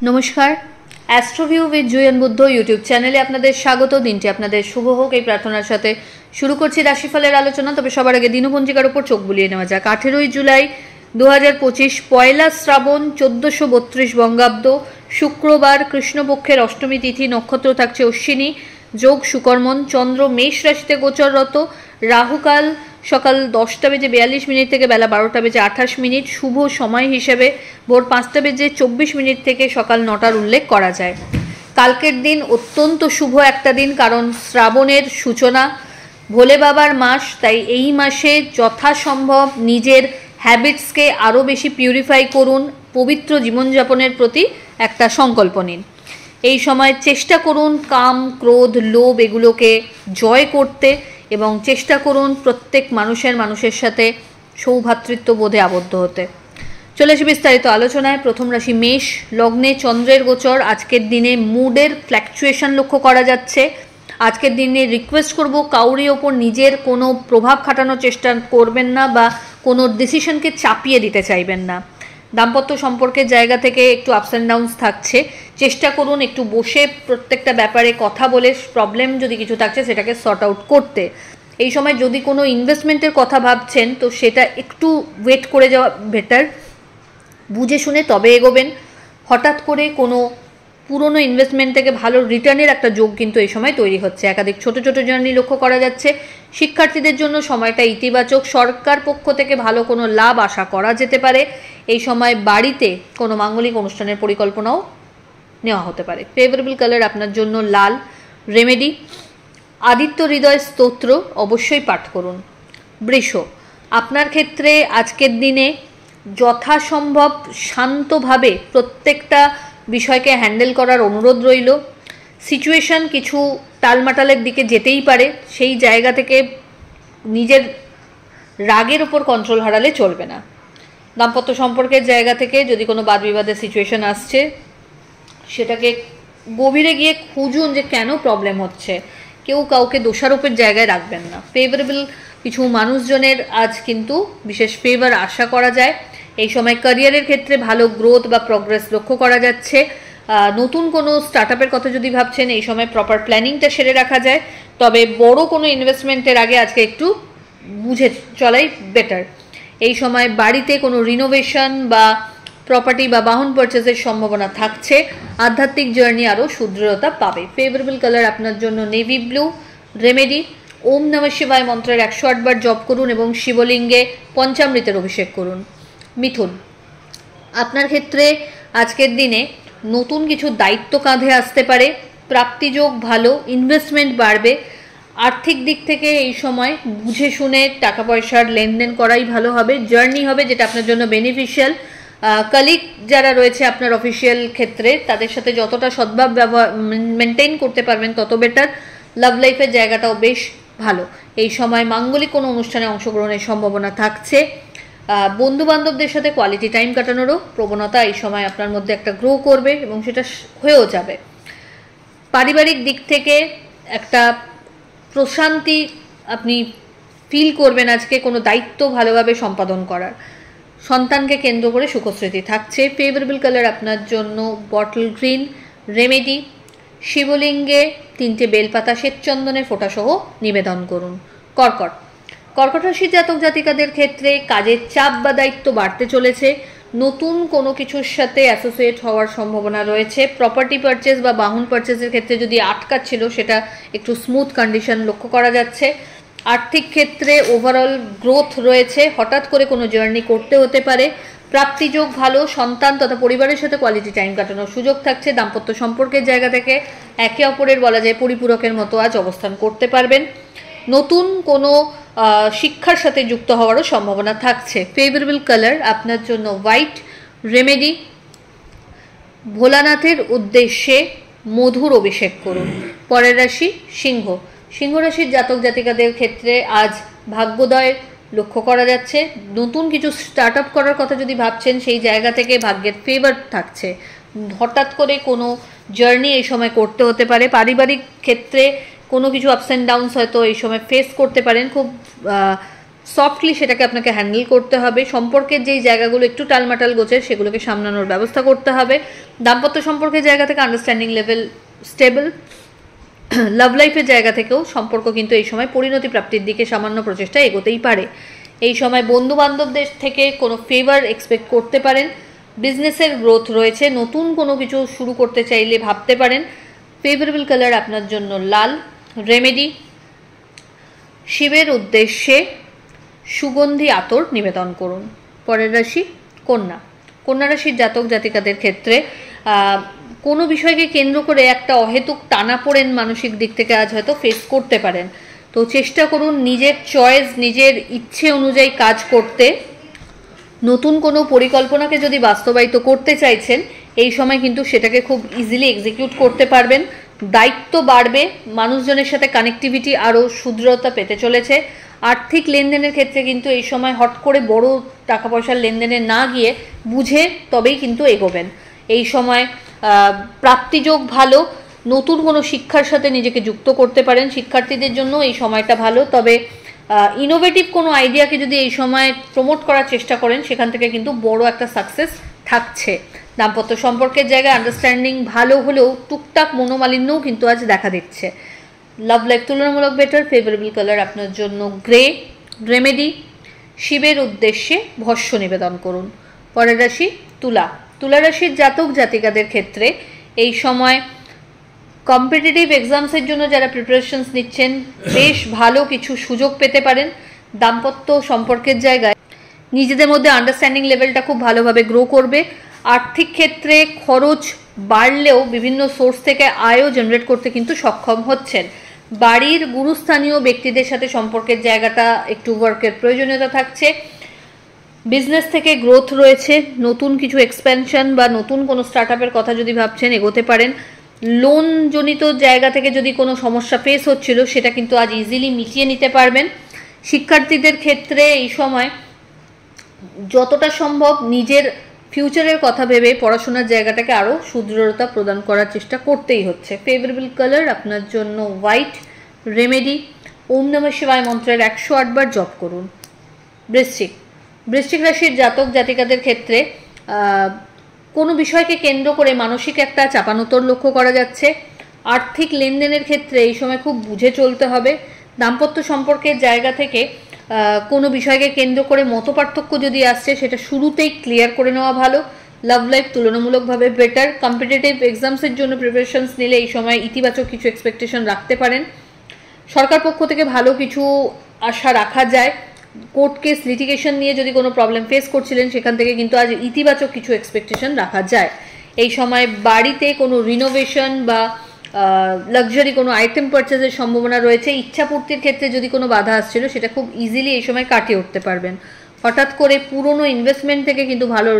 নমস্কার, অ্যাস্ট্রোভিউ with জুয়েন Buddha YouTube চ্যানেলে আপনাদের স্বাগত। দিনটি আপনাদের শুভ হোক এই প্রার্থনার সাথে শুরু করছি রাশিফলের আলোচনা। তবে সবার আগে দিনপঞ্জিকার উপর চোখ বুলিয়ে নেওয়া যাক। 18ই জুলাই 2025, পয়লা শ্রাবণ, 1432 বঙ্গাব্দ, শুক্রবার, কৃষ্ণপক্ষের অষ্টমী তিথি, নক্ষত্র থাকছে অশ্বিনী, যোগ সুকর্মণ, চন্দ্র মেষ রাশিতে গোচররত, রাহুকাল সকাল 10:42 থেকে বেলা 12:28, শুভ সময় হিসেবে ভোর 5:24 থেকে সকাল 9টার উল্লেখ করা যায়। কালকের দিন অত্যন্ত শুভ একটা দিন, কারণ শ্রাবণের সূচনা, ভোলে বাবার মাস। তাই এই মাসে যথাসম্ভব নিজের হ্যাবিটসকে আরও বেশি পিউরিফাই করুন, পবিত্র জীবনযাপনের প্রতি একটা সংকল্প নিন। এই সময় চেষ্টা করুন কাম, ক্রোধ, লোভ এগুলোকে জয় করতে এবং চেষ্টা করুন প্রত্যেক মানুষের সাথে সৌভ্রাতৃত্ববোধে আবদ্ধ হতে। চলে আসি বিস্তারিত আলোচনায়। প্রথম রাশি মেষ, লগ্নে চন্দ্রের গোচর। আজকের দিনে মুডের ফ্ল্যাকচুয়েশন লক্ষ্য করা যাচ্ছে। আজকের দিনে রিকোয়েস্ট করব, কাউরি ওপর নিজের কোনো প্রভাব খাটানোর চেষ্টা করবেন না বা কোনো ডিসিশনকে চাপিয়ে দিতে চাইবেন না। দাম্পত্য সম্পর্কের জায়গা থেকে একটু আপস অ্যান্ড ডাউনস থাকছে। চেষ্টা করুন একটু বসে প্রত্যেকটা ব্যাপারে কথা বলে প্রবলেম যদি কিছু থাকছে সেটাকে সর্ট আউট করতে। এই সময় যদি কোনো ইনভেস্টমেন্টের কথা ভাবছেন তো সেটা একটু ওয়েট করে যাওয়া বেটার, বুঝে শুনে তবে এগোবেন। হঠাৎ করে কোনো পুরনো ইনভেস্টমেন্ট থেকে ভালো রিটার্নের একটা যোগ কিন্তু এই সময় তৈরি হচ্ছে। একাধিক ছোট ছোট জার্নি লক্ষ্য করা যাচ্ছে। শিক্ষার্থীদের জন্য সময়টা ইতিবাচক। সরকার পক্ষ থেকে ভালো কোনো লাভ আশা করা যেতে পারে। এই সময় বাড়িতে কোনো মাঙ্গলিক অনুষ্ঠানের পরিকল্পনাও নেওয়া হতে পারে। ফেভারেবল কালার আপনার জন্য লাল। রেমেডি, আদিত্য হৃদয় স্তোত্র অবশ্যই পাঠ করুন। বৃষ, আপনার ক্ষেত্রে আজকের দিনে যথাসম্ভব শান্তভাবে প্রত্যেকটা বিষয়কে হ্যান্ডেল করার অনুরোধ রইল। সিচুয়েশন কিছু টালমাটালের দিকে যেতেই পারে, সেই জায়গা থেকে নিজের রাগের ওপর কন্ট্রোল হারালে চলবে না। দাম্পত্য সম্পর্কের জায়গা থেকে যদি কোনো বাদ বিবাদের সিচুয়েশন আসছে সেটাকে গভীরে গিয়ে খুঁজুন যে কেন প্রবলেম হচ্ছে। কেউ কাউকে দোষারোপের জায়গায় রাখবেন না। ফেভারেবল কিছু মানুষজনের আজ কিন্তু বিশেষ ফেভার আশা করা যায়। এই সময় ক্যারিয়ারের ক্ষেত্রে ভালো গ্রোথ বা প্রগ্রেস লক্ষ্য করা যাচ্ছে। নতুন কোনো স্টার্টআপের কথা যদি ভাবছেন এই সময় প্রপার প্ল্যানিংটা সেরে রাখা যায়। তবে বড় কোনো ইনভেস্টমেন্টের আগে আজকে একটু বুঝে চলাই বেটার। এই সময় বাড়িতে কোনো রিনোভেশন বা প্রপার্টি বা বাহন পারচেজের সম্ভাবনা থাকছে। আধ্যাত্মিক জার্নি আরও সুদৃঢ়তা পাবে। ফেভারেবল কালার আপনার জন্য নেভি ব্লু। রেমেডি, ওম নমঃ শিবায় মন্ত্রের 108 বার জপ করুন এবং শিবলিঙ্গে পঞ্চামৃতের অভিষেক করুন। মিথুন, আপনার ক্ষেত্রে আজকের দিনে নতুন কিছু দায়িত্ব কাঁধে আসতে পারে। প্রাপ্তিযোগ ভালো, ইনভেস্টমেন্ট বাড়বে। আর্থিক দিক থেকে এই সময় বুঝে শুনে টাকা পয়সার লেনদেন করাই ভালো হবে। জার্নি হবে যেটা আপনার জন্য বেনিফিশিয়াল। কলিগ যারা রয়েছে আপনার অফিসিয়াল ক্ষেত্রে তাদের সাথে যতটা সদ্ভাব ব্যবহার মেনটেন করতে পারবেন তত বেটার। লাভ লাইফের জায়গাটাও বেশ ভালো। এই সময় মাঙ্গলিক কোনো অনুষ্ঠানে অংশগ্রহণের সম্ভাবনা থাকছে। বন্ধু বান্ধবদের সাথে কোয়ালিটি টাইম কাটানোরও প্রবণতা এই সময় আপনার মধ্যে একটা গ্রো করবে এবং সেটা হয়েও যাবে। পারিবারিক দিক থেকে একটা প্রশান্তি আপনি ফিল করবেন আজকে কোনো দায়িত্ব ভালোভাবে সম্পাদন করার। সন্তানকে কেন্দ্র করে সুখস্মৃতি থাকছে। ফেভারেবল কালার আপনার জন্য বটল গ্রিন। রেমেডি, শিবলিঙ্গে 3টে বেলপাতা শ্বেতচন্দনের ফোঁটাসহ নিবেদন করুন। কর্কট, কর্কট রাশির জাতক জাতিকাদের ক্ষেত্রে কাজের চাপ বা দায়িত্ব বাড়তে চলেছে। নতুন কোনো কিছুর সাথে অ্যাসোসিয়েট হওয়ার সম্ভাবনা রয়েছে। প্রপার্টি পারচেজ বা বাহন পারচেজের ক্ষেত্রে যদি আটকাচ্ছিল সেটা একটু স্মুথ কন্ডিশন লক্ষ্য করা যাচ্ছে। আর্থিক ক্ষেত্রে ওভারঅল গ্রোথ রয়েছে। হঠাৎ করে কোনো জার্নি করতে হতে পারে। প্রাপ্তিযোগ ভালো। সন্তান তথা পরিবারের সাথে কোয়ালিটি টাইম কাটানোর সুযোগ থাকছে। দাম্পত্য সম্পর্কের জায়গা থেকে একে অপরের বলা যায় পরিপূরকের মতো আজ অবস্থান করতে পারবেন। নতুন কোনো শিক্ষার সাথে যুক্ত হওয়ারও সম্ভাবনা থাকছে। ফেভারেবল কালার আপনার জন্য হোয়াইট। রেমেডি, ভোলানাথের উদ্দেশ্যে মধুর অভিষেক করুন। পরের রাশি সিংহ, সিংহ রাশির জাতক জাতিকাদের ক্ষেত্রে আজ ভাগ্যোদয় লক্ষ্য করা যাচ্ছে। নতুন কিছু স্টার্ট আপ করার কথা যদি ভাবছেন সেই জায়গা থেকে ভাগ্যের ফেভার থাকছে। হঠাৎ করে কোনো জার্নি এই সময় করতে হতে পারে। পারিবারিক ক্ষেত্রে কোনো কিছু আপস অ্যান্ড ডাউনস হয়তো এই সময় ফেস করতে পারেন। খুব সফটলি সেটাকে আপনাকে হ্যান্ডেল করতে হবে। সম্পর্কের যেই জায়গাগুলো একটু টালমাটাল গোছের সেগুলোকে সামলানোর ব্যবস্থা করতে হবে। দাম্পত্য সম্পর্কের জায়গা থেকে আন্ডারস্ট্যান্ডিং লেভেল স্টেবল। লাভ লাইফের জায়গা থেকেও সম্পর্ক কিন্তু এই সময় পরিণতি প্রাপ্তির দিকে সামান্য প্রচেষ্টা এগোতেই পারে। এই সময় বন্ধু বান্ধবদের থেকে কোনো ফেভার এক্সপেক্ট করতে পারেন। বিজনেসের গ্রোথ রয়েছে, নতুন কোনো কিছু শুরু করতে চাইলে ভাবতে পারেন। ফেভারেবল কালার আপনার জন্য লাল। রেমেডি, শিবের উদ্দেশ্যে সুগন্ধি আতর নিবেদন করুন। পরের রাশি কন্যা। কন্যা রাশির জাতক জাতিকাদের ক্ষেত্রে কোনো বিষয়কে কেন্দ্র করে একটা অহেতুক টানাপোড়েন মানসিক দিক থেকে আজ হয়তো ফেস করতে পারেন। তো চেষ্টা করুন নিজের চয়েস, নিজের ইচ্ছে অনুযায়ী কাজ করতে। নতুন কোনো পরিকল্পনাকে যদি বাস্তবায়িত করতে চাইছেন এই সময় কিন্তু সেটাকে খুব ইজিলি এক্সিকিউট করতে পারবেন। দায়িত্ব বাড়বে, মানুষজনের সাথে কানেক্টিভিটি আরও সুদৃঢ়তা পেতে চলেছে। আর্থিক লেনদেনের ক্ষেত্রে কিন্তু এই সময় হট করে বড় টাকা পয়সার লেনদেনে না গিয়ে বুঝে তবেই কিন্তু এগোবেন। এই সময় প্রাপ্তিযোগ ভালো, নতুন কোনো শিক্ষার সাথে নিজেকে যুক্ত করতে পারেন। শিক্ষার্থীদের জন্য এই সময়টা ভালো, তবে ইনোভেটিভ কোনো আইডিয়াকে যদি এই সময় প্রমোট করার চেষ্টা করেন সেখান থেকে কিন্তু বড় একটা সাকসেস থাকছে। দাম্পত্য সম্পর্কের জায়গায় আন্ডারস্ট্যান্ডিং ভালো হলেও টুকটাক মনোমালিন্যও কিন্তু আজ দেখা দিচ্ছে। লাভ লাইফ তুলনামূলক বেটার। ফেভারেবল কালার আপনার জন্য গ্রে। রেমেডি, শিবের উদ্দেশ্যে ভস্য নিবেদন করুন। পরের রাশি তুলা। তুলা রাশির জাতক জাতিকাদের ক্ষেত্রে এই সময় কম্পিটিটিভ এক্সামসের জন্য যারা প্রিপারেশনস নিচ্ছেন বেশ ভালো কিছু সুযোগ পেতে পারেন। দাম্পত্য সম্পর্কের জায়গায় নিজেদের মধ্যে আন্ডারস্ট্যান্ডিং লেভেলটা খুব ভালোভাবে গ্রো করবে। আর্থিক ক্ষেত্রে খরচ বাড়লেও বিভিন্ন সোর্স থেকে আয়ও জেনারেট করতে কিন্তু সক্ষম হচ্ছেন। বাড়ির গুরুস্থানীয় ব্যক্তিদের সাথে সম্পর্কের জায়গাটা একটু ওয়ার্কের প্রয়োজনীয়তা থাকছে। বিজনেস থেকে গ্রোথ রয়েছে, নতুন কিছু এক্সপ্যানশন বা নতুন কোনো স্টার্ট আপের কথা যদি ভাবছেন এগোতে পারেন। লোন জনিত জায়গা থেকে যদি কোনো সমস্যা ফেস হচ্ছিল সেটা কিন্তু আজ ইজিলি মিটিয়ে নিতে পারবেন। শিক্ষার্থীদের ক্ষেত্রে এই সময় যতটা সম্ভব নিজের ফিউচারের কথা ভেবে পড়াশোনার জায়গাটাকে আরও সুদৃঢ়তা প্রদান করার চেষ্টা করতেই হচ্ছে। ফেভারেবল কালার আপনার জন্য হোয়াইট। রেমেডি, ওম নমঃ শিবায় মন্ত্রের 108 বার জপ করুন। বৃশ্চিক। বৃশ্চিক রাশির জাতক জাতিকাদের ক্ষেত্রে কোনো বিষয়কে কেন্দ্র করে মানসিক একটা চাপানোতর লক্ষ্য করা যাচ্ছে। আর্থিক লেনদেনের ক্ষেত্রে এই সময় খুব বুঝে চলতে হবে। দাম্পত্য সম্পর্কের জায়গা থেকে কোনো বিষয়কে কেন্দ্র করে মতপার্থক্য যদি আসছে সেটা শুরুতেই ক্লিয়ার করে নেওয়া ভালো। লাভ লাইফ তুলনামূলকভাবে বেটার। কম্পিটিটিভ এক্সামসের জন্য প্রিপারেশনস নিলে এই সময় ইতিবাচক কিছু এক্সপেকটেশন রাখতে পারেন। সরকার পক্ষ থেকে ভালো কিছু আশা রাখা যায়। কোর্ট কেস লিটিগেশন নিয়ে যদি কোনো প্রবলেম ফেস করছিলেন সেখান থেকে কিন্তু আজ ইতিবাচক কিছু এক্সপেকটেশন রাখা যায়। এই সময় বাড়িতে কোনো রিনোভেশন বা লাক্সারি কোনো আইটেম পারচেজের সম্ভাবনা রয়েছে। ইচ্ছাপূর্তির ক্ষেত্রে যদি কোনো বাধা আসছিল সেটা খুব ইজিলি এই সময় কাটিয়ে উঠতে পারবেন। হঠাৎ করে পুরনো ইনভেস্টমেন্ট থেকে কিন্তু ভালো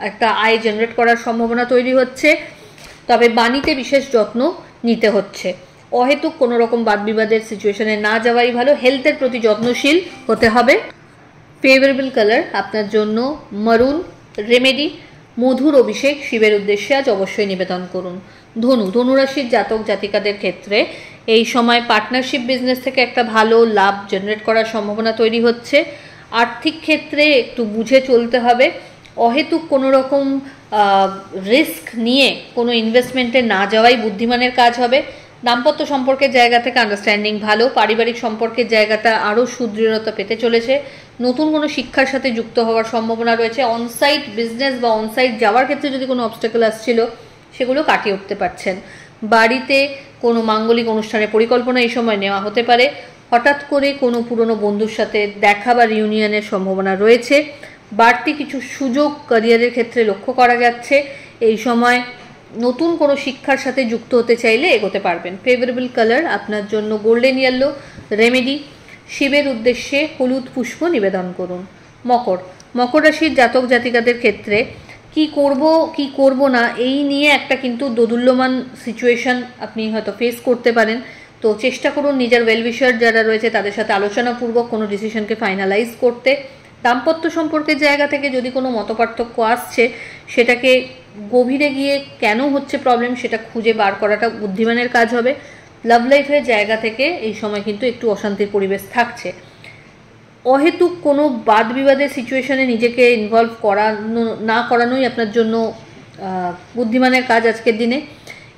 একটা আয় জেনারেট করার সম্ভাবনা তৈরি হচ্ছে, তবে বাণীতে বিশেষ যত্ন নিতে হচ্ছে। অহেতুক কোনো রকম বাদবিবাদের সিচুয়েশনে না যাওয়াই ভালো। হেলথের প্রতি যত্নশীল হতে হবে। ফেভারেবল কালার আপনার জন্য মারুন। রেমেডি, মধুর অভিষেক শিবের উদ্দেশ্যে আজ অবশ্যই নিবেদন করুন। ধনু। ধনুরাশির জাতক জাতিকাদের ক্ষেত্রে এই সময় পার্টনারশিপ বিজনেস থেকে একটা ভালো লাভ জেনারেট করার সম্ভাবনা তৈরি হচ্ছে। আর্থিক ক্ষেত্রে একটু বুঝে চলতে হবে। অহেতুক কোনো রকম রিস্ক নিয়ে কোনো ইনভেস্টমেন্টে না যাওয়াই বুদ্ধিমানের কাজ হবে। দাম্পত্য সম্পর্কের জায়গা থেকে আন্ডারস্ট্যান্ডিং ভালো। পারিবারিক সম্পর্কের জায়গাটা আরও সুদৃঢ়তা পেতে চলেছে। নতুন কোনো শিক্ষার সাথে যুক্ত হওয়ার সম্ভাবনা রয়েছে। অনসাইট বিজনেস বা অনসাইট যাওয়ার ক্ষেত্রে যদি কোনো অবস্টাকেল আসছিল সেগুলো কাটিয়ে উঠতে পারছেন। বাড়িতে কোনো মাঙ্গলিক অনুষ্ঠানের পরিকল্পনা এই সময় নেওয়া হতে পারে। হঠাৎ করে কোনো পুরনো বন্ধুর সাথে দেখা বা রিউনিয়নের সম্ভাবনা রয়েছে। বাড়তি কিছু সুযোগ ক্যারিয়ারের ক্ষেত্রে লক্ষ্য করা যাচ্ছে। এই সময় নতুন কোনো শিক্ষার সাথে যুক্ত হতে চাইলে এগোতে পারবেন। ফেভারেবল কালার আপনার জন্য গোল্ডেন ইয়েলো। রেমেডি, শিবের উদ্দেশ্যে হলুদ পুষ্প নিবেদন করুন। মকর। মকর রাশির জাতক জাতিকাদের ক্ষেত্রে কি করব না এই নিয়ে একটা কিন্তু দোদুল্যমান সিচুয়েশন আপনি হয়তো ফেস করতে পারেন। তো চেষ্টা করুন নিজের ওয়েলউইশার যারা রয়েছে তাদের সাথে আলোচনাপূর্বক কোনো ডিসিশনকে ফাইনালাইজ করতে। দাম্পত্য সম্পর্কের জায়গা থেকে যদি কোনো মতপার্থক্য আসছে সেটাকে গভীরে গিয়ে কেন হচ্ছে প্রবলেম সেটা খুঁজে বার করাটা বুদ্ধিমানের কাজ হবে। লাভ লাইফের জায়গা থেকে এই সময় কিন্তু একটু অশান্তির পরিবেশ থাকছে। অহেতুক কোনো বাদ বিবাদের সিচুয়েশনে নিজেকে ইনভলভ না করানোই আপনার জন্য বুদ্ধিমানের কাজ আজকের দিনে।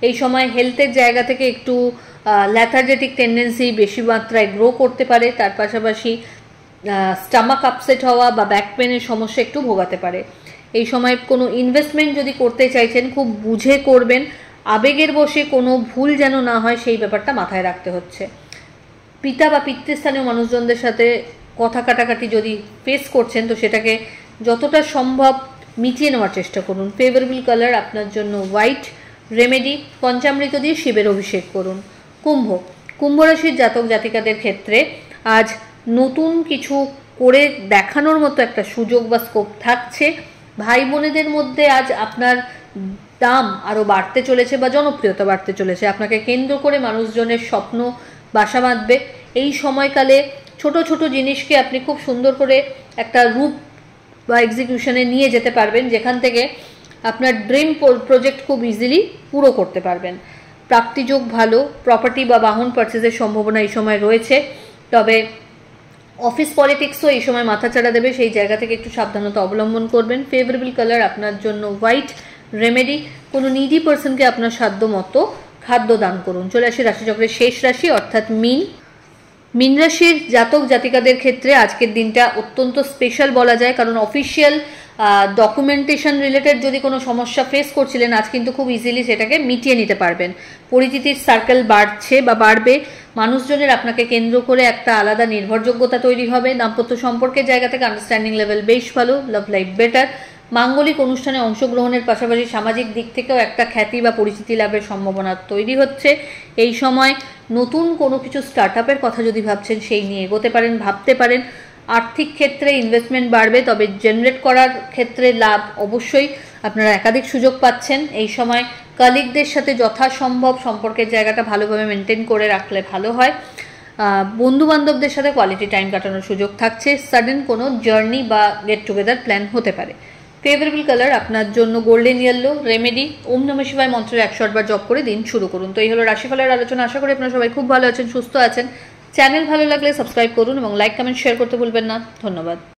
এই সময় হেলথের জায়গা থেকে একটু ল্যাথার্জেটিক টেন্ডেন্সি বেশি মাত্রায় গ্রো করতে পারে। তার পাশাপাশি স্টামাক আপসেট হওয়া বা ব্যাক পেনের সমস্যা একটু ভোগাতে পারে। এই সময় কোনো ইনভেস্টমেন্ট যদি করতে চাইছেন খুব বুঝে করবেন, আবেগের বশে কোনো ভুল যেন না হয় সেই ব্যাপারটা মাথায় রাখতে হচ্ছে। পিতা বা পিতৃস্থানীয় মানুষজনদের সাথে কথা কাটাকাটি যদি ফেস করছেন তো সেটাকে যতটা সম্ভব মিটিয়ে নেওয়ার চেষ্টা করুন। ফেভারেবল কালার আপনার জন্য হোয়াইট। রেমেডি পঞ্চামৃত দিয়ে শিবের অভিষেক করুন। কুম্ভ রাশির জাতক জাতিকাদের ক্ষেত্রে আজ নতুন কিছু করে দেখানোর মতো একটা সুযোগ বা স্কোপ থাকছে। ভাই বোনেদের মধ্যে আজ আপনার দাম আরও বাড়তে চলেছে বা জনপ্রিয়তা বাড়তে চলেছে। আপনাকে কেন্দ্র করে মানুষজনের স্বপ্ন বাসা বাঁধবে। এই সময়কালে ছোট ছোট জিনিসকে আপনি খুব সুন্দর করে একটা রূপ বা এক্সিকিউশনে নিয়ে যেতে পারবেন, যেখান থেকে আপনার ড্রিম প্রজেক্ট খুব ইজিলি পুরো করতে পারবেন। প্রাপ্তিযোগ ভালো, প্রপার্টি বা বাহন পারচেজের সম্ভাবনা এই সময় রয়েছে। তবে অফিস পলিটিক্সও এই সময় মাথাচাড়া দেবে, সেই জায়গা থেকে একটু সাবধানতা অবলম্বন করবেন। ফেভারেবল কালার আপনার জন্য হোয়াইট। রেমেডি কোনো নিডি পার্সনকে আপনার সাধ্য মতো খাদ্য দান করুন। চলে আসি রাশিচক্রের শেষ রাশি অর্থাৎ মীন রাশির জাতক জাতিকাদের ক্ষেত্রে আজকের দিনটা অত্যন্ত স্পেশাল বলা যায়, কারণ অফিসিয়াল ডকুমেন্টেশন রিলেটেড যদি কোনো সমস্যা ফেস করছিলেন আজ কিন্তু খুব ইজিলি সেটাকে মিটিয়ে নিতে পারবেন। পরিচিতির সার্কেল বাড়ছে বা বাড়বে। মানুষজনের আপনাকে কেন্দ্র করে একটা আলাদা নির্ভরযোগ্যতা তৈরি হবে। দাম্পত্য সম্পর্কের জায়গা থেকে আন্ডারস্ট্যান্ডিং লেভেল বেশ ভালো। Love life better. মাঙ্গলিক অনুষ্ঠানে অংশগ্রহণের পাশাপাশি সামাজিক দিক থেকেও একটা খ্যাতি বা পরিচিতি লাভের সম্ভাবনা তৈরি হচ্ছে। এই সময় নতুন কোনো কিছু স্টার্টআপের কথা যদি ভাবছেন সেই নিয়ে এগোতে পারেন, ভাবতে পারেন। আর্থিক ক্ষেত্রে ইনভেস্টমেন্ট বাড়বে, তবে জেনারেট করার ক্ষেত্রে লাভ অবশ্যই। আপনারা একাধিক সুযোগ পাচ্ছেন। এই সময় কলিগদের সাথে যথাসম্ভব সম্পর্কের জায়গাটা ভালোভাবে মেনটেন করে রাখলে ভালো হয়। বন্ধু বান্ধবদের সাথে কোয়ালিটি টাইম কাটানোর সুযোগ থাকছে। সাডেন কোনো জার্নি বা গেট টুগেদার প্ল্যান হতে পারে। ফেভারেবল কালার আপনার জন্য গোল্ডেন ইয়েলো। রেমেডি ওম নমঃ শিবায় মন্ত্রের 108 বার জপ করে দিন শুরু করুন। তো এই হলো রাশিফলের আলোচনা। আশা করি আপনারা সবাই খুব ভালো আছেন, সুস্থ আছেন। চ্যানেল ভালো লাগলে সাবস্ক্রাইব করুন এবং লাইক কমেন্ট শেয়ার করতে ভুলবেন না। ধন্যবাদ।